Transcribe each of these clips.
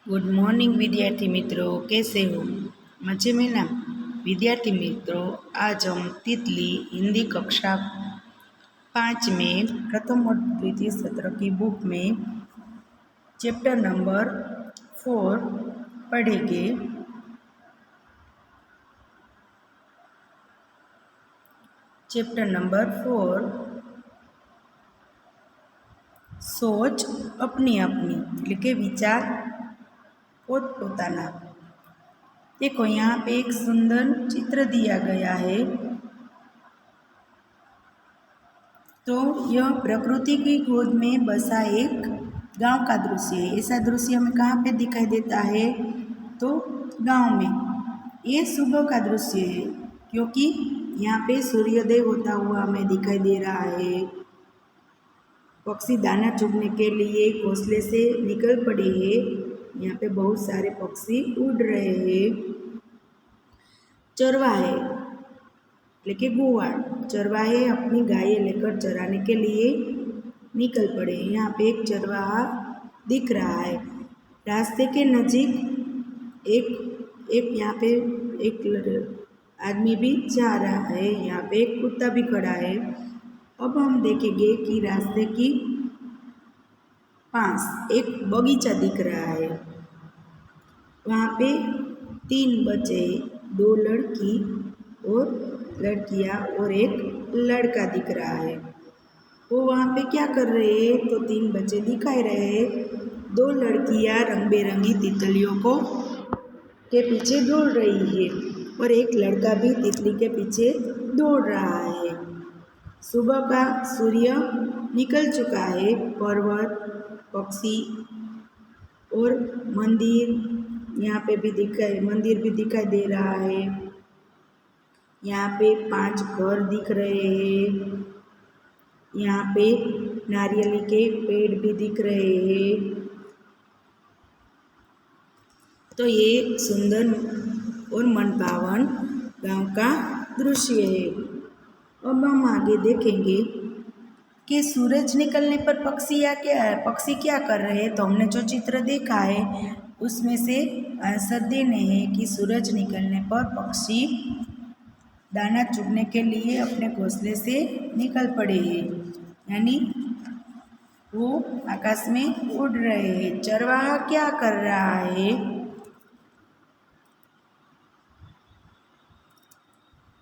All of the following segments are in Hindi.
गुड मॉर्निंग विद्यार्थी मित्रों, कैसे हो? मजे में ना? विद्यार्थी मित्रों, आज हम तितली हिंदी कक्षा 5 में प्रथम और द्वितीय सत्र की बुक में चैप्टर नंबर 4 पढ़ेंगे। चैप्टर नंबर 4 सोच अपनी अपनी એટલે કે વિચાર પોતપોતાના। देखो, यहाँ पे एक सुंदर चित्र दिया गया है। तो यह प्रकृति की गोद में बसा एक गांव का दृश्य है। ऐसा दृश्य हमें कहाँ पे दिखाई देता है? तो गांव में। ये सुबह का दृश्य है, क्योंकि यहाँ पे सूर्योदय होता हुआ हमें दिखाई दे रहा है। पक्षी दाना चुगने के लिए घोंसले से निकल पड़े हैं। यहाँ पे बहुत सारे पक्षी उड़ रहे हैं। चरवाहे लेके गुवाड़ चरवाहे अपनी गायें लेकर चराने के लिए निकल पड़े। यहाँ पे एक चरवाहा दिख रहा है। रास्ते के नज़दीक एक यहाँ पे एक आदमी भी जा रहा है। यहाँ पे एक कुत्ता भी खड़ा है। अब हम देखेंगे कि रास्ते की पास एक बगीचा दिख रहा है। वहाँ पे 3 बच्चे, 2 लड़की और लड़कियाँ और एक लड़का दिख रहा है। वो वहाँ पे क्या कर रहे हैं? तो 3 बच्चे दिखाई रहे हैं। 2 लड़कियाँ रंग बिरंगी तितलियों को के पीछे दौड़ रही है और एक लड़का भी तितली के पीछे दौड़ रहा है। सुबह का सूर्य निकल चुका है। पर्वत, पक्षी और मंदिर भी दिखाई दे रहा है। यहाँ पे 5 घर दिख रहे हैं। यहाँ पे नारियल के पेड़ भी दिख रहे हैं। तो ये एक सुंदर और मनभावन गांव का दृश्य है। अब हम आगे देखेंगे कि सूरज निकलने पर पक्षी क्या कर रहे हैं। तो हमने जो चित्र देखा है उसमें से आंसर देने हैं कि सूरज निकलने पर पक्षी दाना चुगने के लिए अपने घोंसले से निकल पड़े हैं, यानी वो आकाश में उड़ रहे हैं। चरवाहा क्या कर रहा है?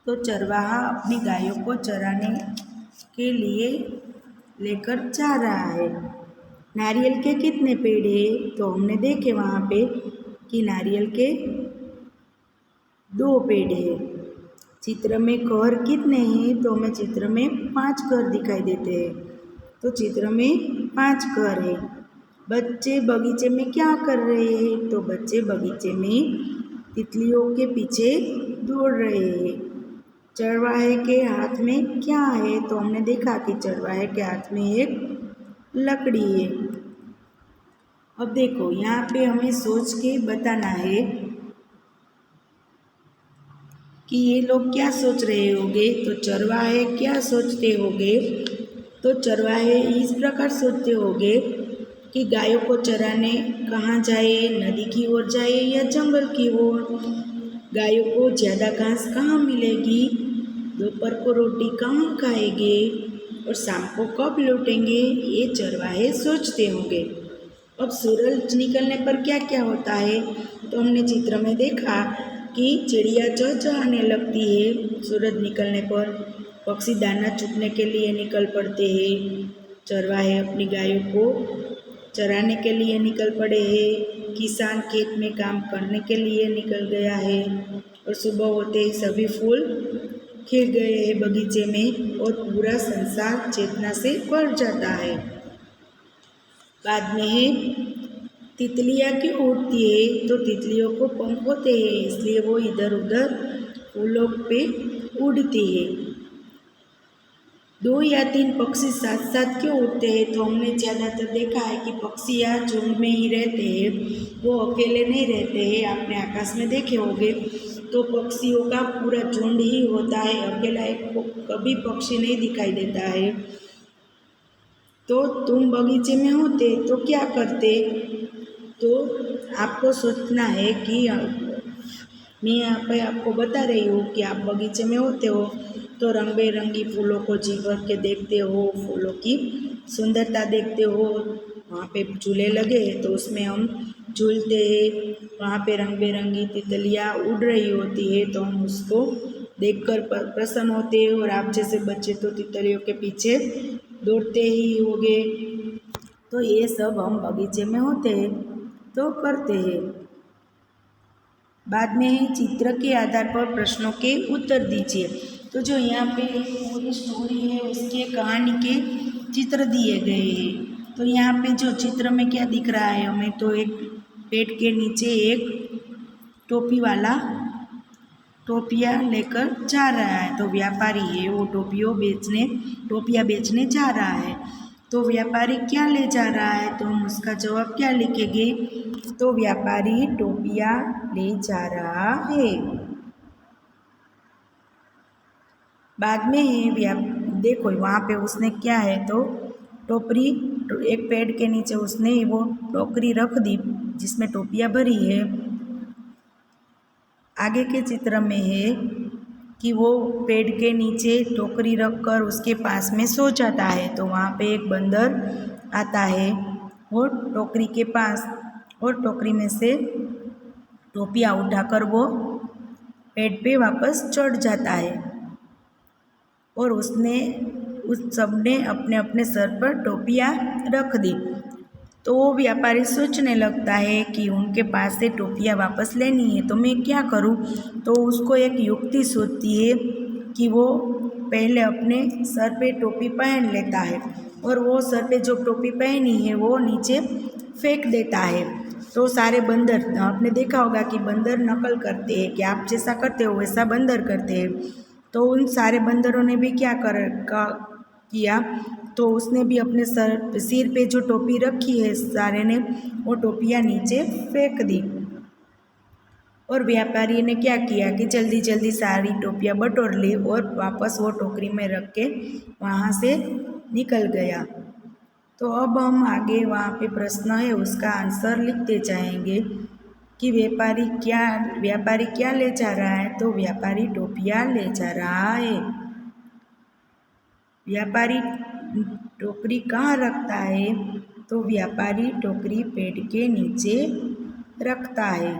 तो चरवाहा अपनी गायों को चराने के लिए लेकर जा रहा है। नारियल के कितने पेड़ हैं? तो हमने देखे वहाँ पे कि नारियल के 2 पेड़ हैं। चित्र में घर कितने हैं? तो हमें चित्र में 5 घर दिखाई देते हैं। तो चित्र में 5 घर हैं। बच्चे बगीचे में क्या कर रहे हैं? तो बच्चे बगीचे में तितलियों के पीछे दौड़ रहे हैं। चरवाहे के हाथ में क्या है? तो हमने देखा कि चरवाहे के हाथ में एक लकड़ी है। अब देखो, यहाँ पे हमें सोच के बताना है कि ये लोग क्या सोच रहे होंगे। तो चरवाहे क्या सोचते होंगे? तो चरवाहे इस प्रकार सोचते होंगे कि गायों को चराने कहाँ जाए, नदी की ओर जाए या जंगल की ओर। गायों को ज़्यादा घास कहाँ मिलेगी, दोपहर को रोटी कहाँ खाएंगे और शाम को कब लौटेंगे, ये चरवाहे सोचते होंगे। अब सूरज निकलने पर क्या क्या होता है? तो हमने चित्र में देखा कि चिड़िया चहचहाने लगती है। सूरज निकलने पर पक्षी दाना चुगने के लिए निकल पड़ते हैं। चरवाहे अपनी गायों को चराने के लिए निकल पड़े हैं। किसान खेत में काम करने के लिए निकल गया है और सुबह होते ही सभी फूल खिल गए हैं बगीचे में और पूरा संसार चेतना से भर जाता है। बाद में है तितलियाँ क्यों उड़ती है? तो तितलियों को पंख होते हैं, इसलिए वो इधर उधर फूलों पे उड़ती है। 2 या 3 पक्षी साथ साथ क्यों उड़ते हैं? तो हमने ज़्यादातर देखा है कि पक्षियाँ झुंड में ही रहते हैं, वो अकेले नहीं रहते हैं। आपने आकाश में देखे होंगे तो पक्षियों का पूरा झुंड ही होता है, अकेला एक कभी पक्षी नहीं दिखाई देता है। तो तुम बगीचे में होते तो क्या करते? तो आपको सोचना है कि मैं यहाँ पे आपको बता रही हूँ कि आप बगीचे में होते हो तो रंग बिरंगी फूलों को जी भर के देखते हो, फूलों की सुंदरता देखते हो। वहाँ पे झूले लगे हैं तो उसमें हम झूलते हैं, वहाँ पे रंग बिरंगी तितलियाँ उड़ रही होती है तो हम उसको देखकर प्रसन्न होते हैं। और आप जैसे बच्चे तो तितलियों के पीछे दौड़ते ही होंगे। तो ये सब हम बगीचे में होते हैं तो करते हैं। बाद में ही चित्र के आधार पर प्रश्नों के उत्तर दीजिए। तो जो यहाँ पे पूरी स्टोरी है उसके कहानी के चित्र दिए गए हैं। तो यहाँ पे जो चित्र में क्या दिख रहा है हमें, तो एक पेड़ के नीचे एक टोपी वाला टोपियाँ लेकर जा रहा है। तो व्यापारी है वो टोपियाँ बेचने जा रहा है। तो व्यापारी क्या ले जा रहा है, तो हम उसका जवाब क्या लिखेंगे, तो व्यापारी टोपियाँ ले जा रहा है। बाद में है देखो वहाँ पे उसने क्या है, तो टोकरी एक पेड़ के नीचे उसने वो टोकरी रख दी जिसमें टोपियाँ भरी है। आगे के चित्र में है कि वो पेड़ के नीचे टोकरी रख कर उसके पास में सो जाता है। तो वहाँ पे एक बंदर आता है वो टोकरी के पास और टोकरी में से टोपियाँ उठाकर वो पेड़ पे वापस चढ़ जाता है। और उस सब ने अपने अपने सर पर टोपियाँ रख दी। तो वो व्यापारी सोचने लगता है कि उनके पास से टोपियाँ वापस लेनी है तो मैं क्या करूं। तो उसको एक युक्ति सोचती है कि वो पहले अपने सर पे टोपी पहन लेता है और वो सर पे जो टोपी पहनी है वो नीचे फेंक देता है। तो सारे बंदर, आपने देखा होगा कि बंदर नकल करते हैं कि आप जैसा करते हो वैसा बंदर करते हैं। तो उन सारे बंदरों ने भी क्या किया, तो उसने भी अपने सिर पे जो टोपी रखी है सारे ने वो टोपियाँ नीचे फेंक दी। और व्यापारी ने क्या किया कि जल्दी जल्दी सारी टोपियाँ बटोर ली और वापस वो टोकरी में रख के वहाँ से निकल गया। तो अब हम आगे वहाँ पे प्रश्न है उसका आंसर लिखते जाएंगे कि व्यापारी क्या ले जा रहा है, तो व्यापारी टोपियाँ ले जा रहा है। व्यापारी टोकरी कहाँ रखता है, तो व्यापारी टोकरी पेड़ के नीचे रखता है।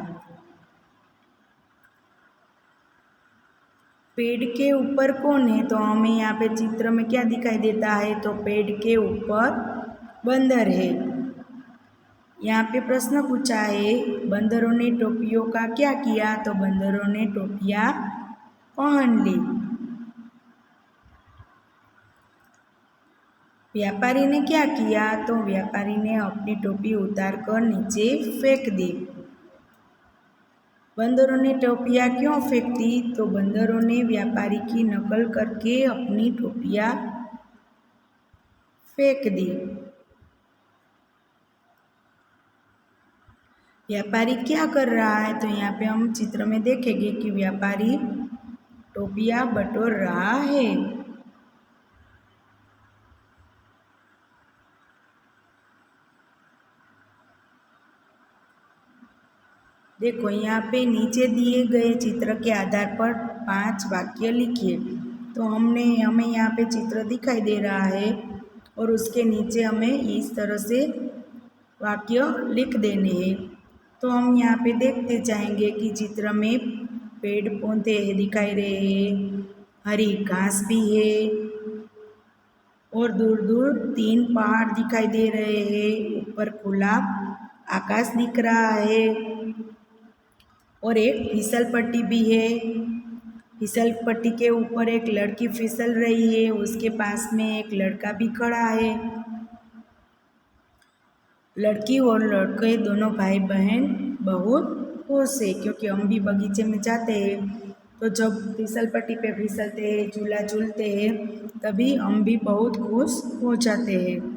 पेड़ के ऊपर कौन है, तो हमें यहाँ पे चित्र में क्या दिखाई देता है, तो पेड़ के ऊपर बंदर है। यहाँ पे प्रश्न पूछा है बंदरों ने टोपियों का क्या किया, तो बंदरों ने टोपियाँ पहन ली। व्यापारी ने क्या किया, तो व्यापारी ने अपनी टोपी उतार कर नीचे फेंक दी। बंदरों ने टोपियाँ क्यों फेंक दी, तो बंदरों ने व्यापारी की नकल करके अपनी टोपियाँ फेंक दी। व्यापारी क्या कर रहा है, तो यहाँ पे हम चित्र में देखेंगे कि व्यापारी टोपियाँ बटोर रहा है। देखो यहाँ पे नीचे दिए गए चित्र के आधार पर 5 वाक्य लिखिए। तो हमें यहाँ पे चित्र दिखाई दे रहा है और उसके नीचे हमें इस तरह से वाक्य लिख देने हैं। तो हम यहाँ पे देखते जाएंगे कि चित्र में पेड़ पौधे दिखाई रहे हैं, हरी घास भी है और दूर दूर 3 पहाड़ दिखाई दे रहे हैं, ऊपर खुला आकाश दिख रहा है और एक फिसल पट्टी भी है। फिसल पट्टी के ऊपर एक लड़की फिसल रही है, उसके पास में एक लड़का भी खड़ा है। लड़की और लड़के दोनों भाई बहन बहुत खुश है क्योंकि हम भी बगीचे में जाते हैं तो जब फिसल पट्टी पे फिसलते हैं, झूला झूलते हैं, तभी हम भी बहुत खुश हो जाते हैं।